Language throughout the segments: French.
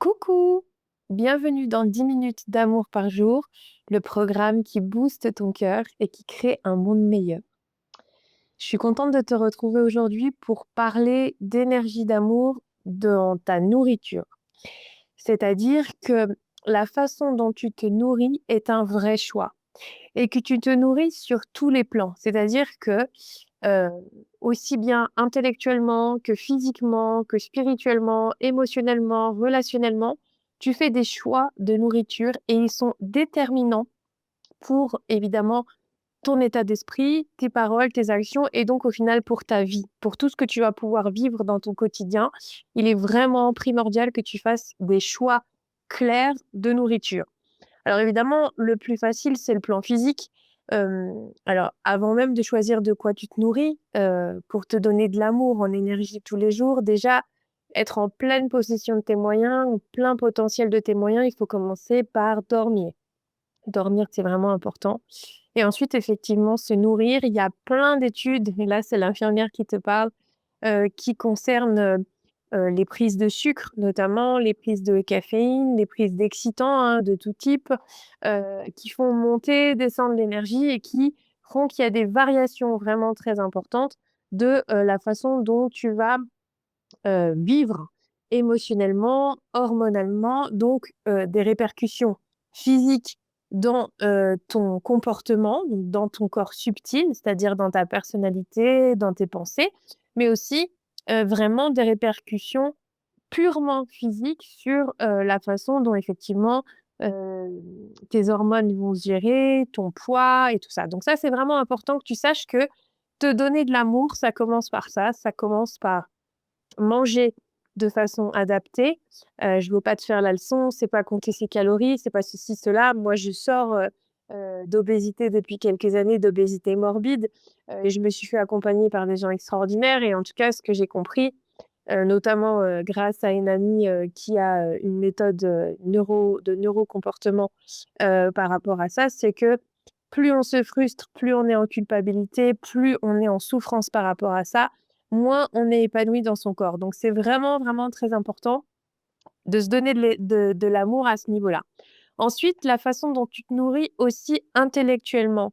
Coucou! Bienvenue dans 10 minutes d'amour par jour, le programme qui booste ton cœur et qui crée un monde meilleur. Je suis contente de te retrouver aujourd'hui pour parler d'énergie d'amour dans ta nourriture. C'est-à-dire que la façon dont tu te nourris est un vrai choix et que tu te nourris sur tous les plans. C'est-à-dire que Heu, aussi bien intellectuellement que physiquement, que spirituellement, émotionnellement, relationnellement, tu fais des choix de nourriture et ils sont déterminants pour évidemment ton état d'esprit, tes paroles, tes actions et donc au final pour ta vie. Pour tout ce que tu vas pouvoir vivre dans ton quotidien, il est vraiment primordial que tu fasses des choix clairs de nourriture. Alors évidemment, le plus facile, c'est le plan physique. Alors avant même de choisir de quoi tu te nourris, pour te donner de l'amour en énergie tous les jours, déjà être en pleine possession de tes moyens, ou plein potentiel de tes moyens, il faut commencer par dormir. Dormir, c'est vraiment important et ensuite effectivement se nourrir. Il y a plein d'études et là, c'est l'infirmière qui te parle, qui concernent, les prises de sucre notamment, les prises de caféine, les prises d'excitants, hein, de tout type, qui font monter, descendre l'énergie et qui font qu'il y a des variations vraiment très importantes de, la façon dont tu vas vivre émotionnellement, hormonalement, donc des répercussions physiques dans, ton comportement, donc dans ton corps subtil, c'est-à-dire dans ta personnalité, dans tes pensées, mais aussi, vraiment des répercussions purement physiques sur, la façon dont effectivement, tes hormones vont se gérer, ton poids et tout ça. Donc ça, c'est vraiment important que tu saches que te donner de l'amour, ça commence par ça commence par manger de façon adaptée. Je veux pas te faire la leçon, c'est pas compter ses calories, c'est pas ceci, cela. Moi, je sors, d'obésité depuis quelques années, d'obésité morbide, et je me suis fait accompagner par des gens extraordinaires et en tout cas, ce que j'ai compris, notamment, grâce à une amie, qui a, une méthode, neurocomportement, par rapport à ça, c'est que plus on se frustre, plus on est en culpabilité, plus on est en souffrance par rapport à ça, moins on est épanoui dans son corps. Donc c'est vraiment, vraiment très important de se donner de l'amour à ce niveau-là. Ensuite, la façon dont tu te nourris aussi intellectuellement,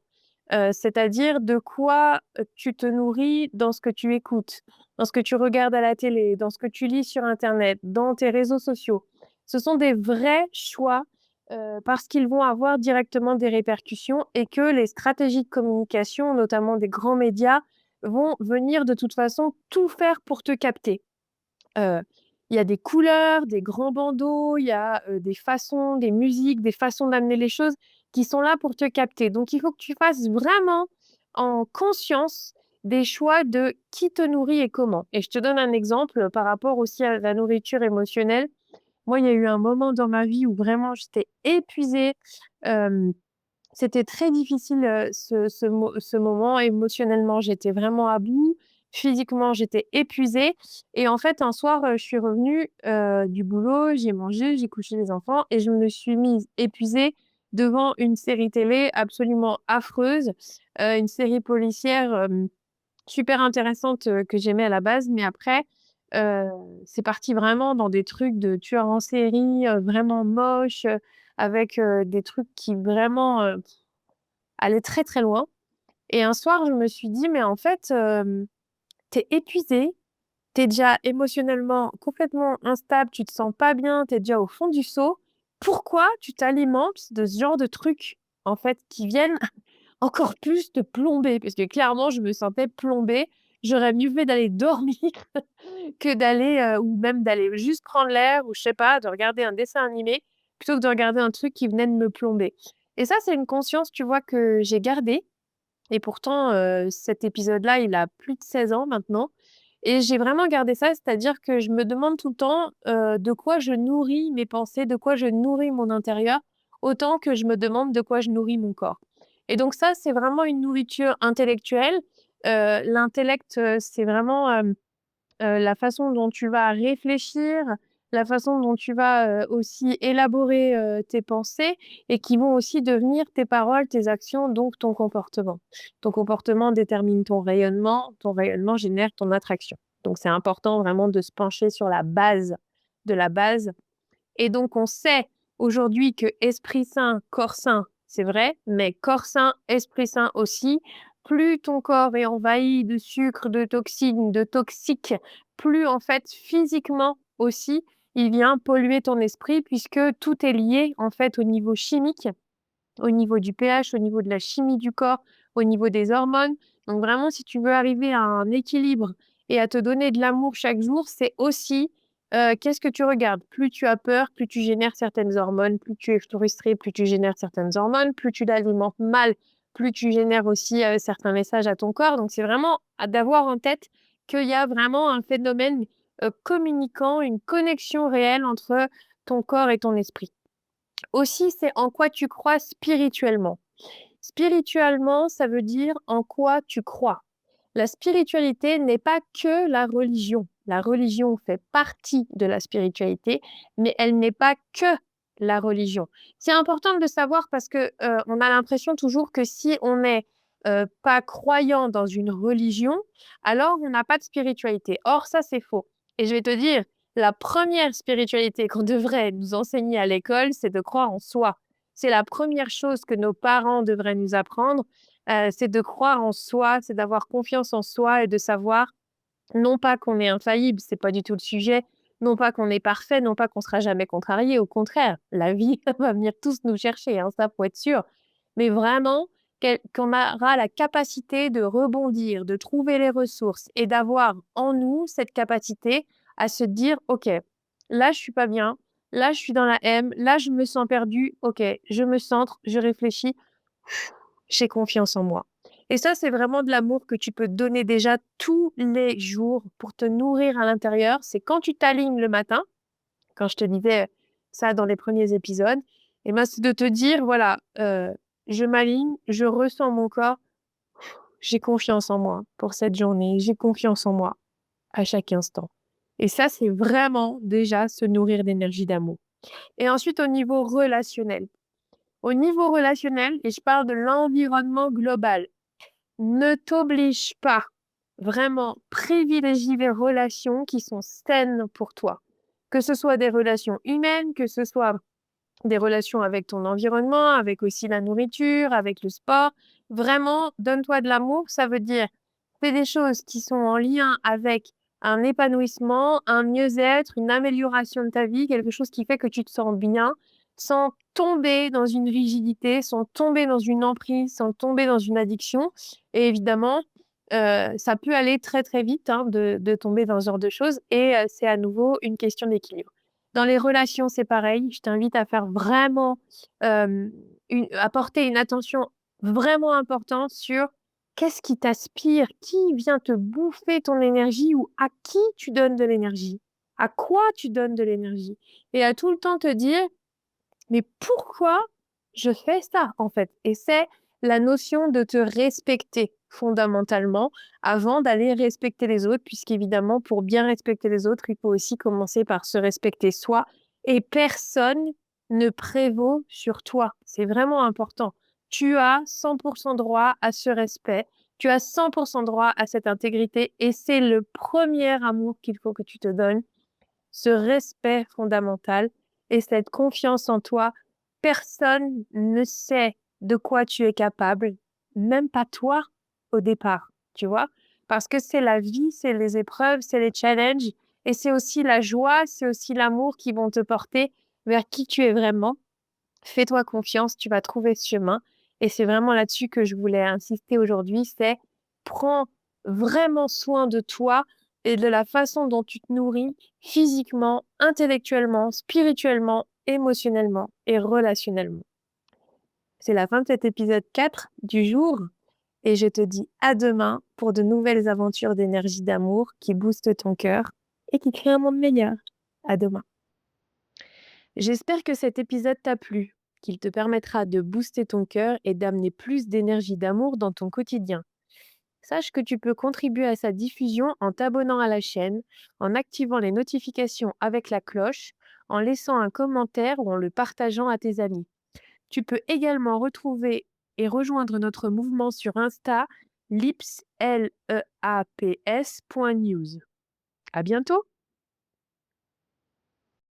c'est-à-dire de quoi, tu te nourris dans ce que tu écoutes, dans ce que tu regardes à la télé, dans ce que tu lis sur internet, dans tes réseaux sociaux. Ce sont des vrais choix, parce qu'ils vont avoir directement des répercussions et que les stratégies de communication, notamment des grands médias, vont venir de toute façon tout faire pour te capter. Heu, il y a des couleurs, des grands bandeaux, il y a, des façons, des musiques, des façons d'amener les choses qui sont là pour te capter. Donc il faut que tu fasses vraiment en conscience des choix de qui te nourrit et comment. Et je te donne un exemple, par rapport aussi à la nourriture émotionnelle. Moi, il y a eu un moment dans ma vie où vraiment j'étais épuisée, hem c'était très difficile, ce moment émotionnellement. J'étais vraiment à bout, physiquement, j'étais épuisée et en fait, un soir, je suis revenue, du boulot, j'ai mangé, j'ai couché les enfants et je me suis mise épuisée devant une série télé absolument affreuse, une série policière, super intéressante, que j'aimais à la base, mais après, heu, c'est parti vraiment dans des trucs de tueurs en série, vraiment moches, avec, des trucs qui vraiment, allaient très, très loin et un soir, je me suis dit: «Mais en fait, tu épuisée, t'es déjà émotionnellement complètement instable, tu te sens pas bien, t'es déjà au fond du seau. Pourquoi tu t'alimentes de ce genre de trucs, en fait, qui viennent encore plus te plomber?» parce que clairement, je me sentais plombée. J'aurais mieux fait d'aller dormir que d'aller, ou même d'aller juste prendre l'air ou je sais pas, de regarder un dessin animé, plutôt que de regarder un truc qui venait de me plomber et ça, c'est une conscience, tu vois, que j'ai gardée et pourtant, cet épisode-là, il a plus de 16 ans maintenant et j'ai vraiment gardé ça, c'est-à-dire que je me demande tout le temps, de quoi je nourris mes pensées, de quoi je nourris mon intérieur, autant que je me demande de quoi je nourris mon corps. Et donc ça, c'est vraiment une nourriture intellectuelle. L'intellect, c'est vraiment, la façon dont tu vas réfléchir, la façon dont tu vas, aussi élaborer, tes pensées et qui vont aussi devenir tes paroles, tes actions, donc ton comportement. Ton comportement détermine ton rayonnement génère ton attraction. Donc c'est important vraiment de se pencher sur la base de la base Et donc on sait aujourd'hui que esprit sain, corps sain, c'est vrai, mais corps sain, esprit sain aussi. Plus ton corps est envahi de sucre, de toxines, de toxiques, plus en fait physiquement aussi, il vient polluer ton esprit puisque tout est lié en fait au niveau chimique, au niveau du pH, au niveau de la chimie du corps, au niveau des hormones. Donc vraiment, si tu veux arriver à un équilibre et à te donner de l'amour chaque jour, c'est aussi, qu'est-ce que tu regardes? Plus tu as peur, plus tu génères certaines hormones, plus tu es frustré, plus tu génères certaines hormones, plus tu l'alimentes mal, plus tu génères aussi, certains messages à ton corps. Donc c'est vraiment d'avoir en tête qu'il y a vraiment un phénomène, communicant, une connexion réelle entre ton corps et ton esprit. Aussi, c'est en quoi tu crois spirituellement. Spirituellement, ça veut dire en quoi tu crois. La spiritualité n'est pas que la religion. La religion fait partie de la spiritualité, mais elle n'est pas que la religion. C'est important de le savoir parce que, on a l'impression toujours que si on n'est, pas croyant dans une religion, alors on n'a pas de spiritualité. Or ça, c'est faux et je vais te dire, la première spiritualité qu'on devrait nous enseigner à l'école, c'est de croire en soi. C'est la première chose que nos parents devraient nous apprendre, c'est de croire en soi, c'est d'avoir confiance en soi et de savoir, non pas qu'on est infaillible, c'est pas du tout le sujet, non pas qu'on est parfait, non pas qu'on sera jamais contrarié, au contraire, la vie va venir tous nous chercher, hein, ça, faut être sûr. Mais vraiment qu'on aura la capacité de rebondir, de trouver les ressources et d'avoir en nous cette capacité à se dire: «OK, là, je suis pas bien, là, je suis dans la M, là, je me sens perdu. OK, je me centre, je réfléchis, j'ai confiance en moi». Et ça, c'est vraiment de l'amour que tu peux te donner déjà tous les jours pour te nourrir à l'intérieur. C'est quand tu t'alignes le matin, quand je te disais ça dans les premiers épisodes, et ben, c'est de te dire: «Voilà, je m'aligne, je ressens mon corps, j'ai confiance en moi pour cette journée, j'ai confiance en moi à chaque instant». Et ça, c'est vraiment déjà se nourrir d'énergie d'amour. Et ensuite au niveau relationnel. Au niveau relationnel, et je parle de l'environnement global, ne t'oblige pas. Vraiment, privilégie les relations qui sont saines pour toi. Que ce soit des relations humaines, que ce soit des relations avec ton environnement, avec aussi la nourriture, avec le sport. Vraiment, donne-toi de l'amour. Ça veut dire, fais des choses qui sont en lien avec un épanouissement, un mieux-être, une amélioration de ta vie, quelque chose qui fait que tu te sens bien, sans tomber dans une rigidité, sans tomber dans une emprise, sans tomber dans une addiction. Et évidemment, ça peut aller très, très vite, hein, de tomber dans ce genre de choses et c'est à nouveau une question d'équilibre. Dans les relations, c'est pareil. Je t'invite à faire vraiment, à porter une attention vraiment importante sur qu'est-ce qui t'aspire? Qui vient te bouffer ton énergie ou à qui tu donnes de l'énergie? À quoi tu donnes de l'énergie? Et à tout le temps te dire: «Mais pourquoi je fais ça, en fait?» Et c'est la notion de te respecter fondamentalement avant d'aller respecter les autres, puisqu'évidemment pour bien respecter les autres, il faut aussi commencer par se respecter soi et personne ne prévaut sur toi. C'est vraiment important. Tu as 100 droit à ce respect, tu as 100 droit à cette intégrité et c'est le premier amour qu'il faut que tu te donnes, ce respect fondamental et cette confiance en toi. Personne ne sait de quoi tu es capable, même pas toi au départ, tu vois? Parce que c'est la vie, c'est les épreuves, c'est les challenges et c'est aussi la joie, c'est aussi l'amour qui vont te porter vers qui tu es vraiment. Fais-toi confiance, tu vas trouver ce chemin et c'est vraiment là-dessus que je voulais insister aujourd'hui, c'est prends vraiment soin de toi et de la façon dont tu te nourris physiquement, intellectuellement, spirituellement, émotionnellement et relationnellement. C'est la fin de cet épisode 4 du jour et je te dis à demain pour de nouvelles aventures d'énergie d'amour qui boostent ton cœur et qui créent un monde meilleur. À demain. J'espère que cet épisode t'a plu, qu'il te permettra de booster ton cœur et d'amener plus d'énergie d'amour dans ton quotidien. Sache que tu peux contribuer à sa diffusion en t'abonnant à la chaîne, en activant les notifications avec la cloche, en laissant un commentaire ou en le partageant à tes amis. Tu peux également retrouver et rejoindre notre mouvement sur Insta, lips, L-E-A-P-S.news. À bientôt!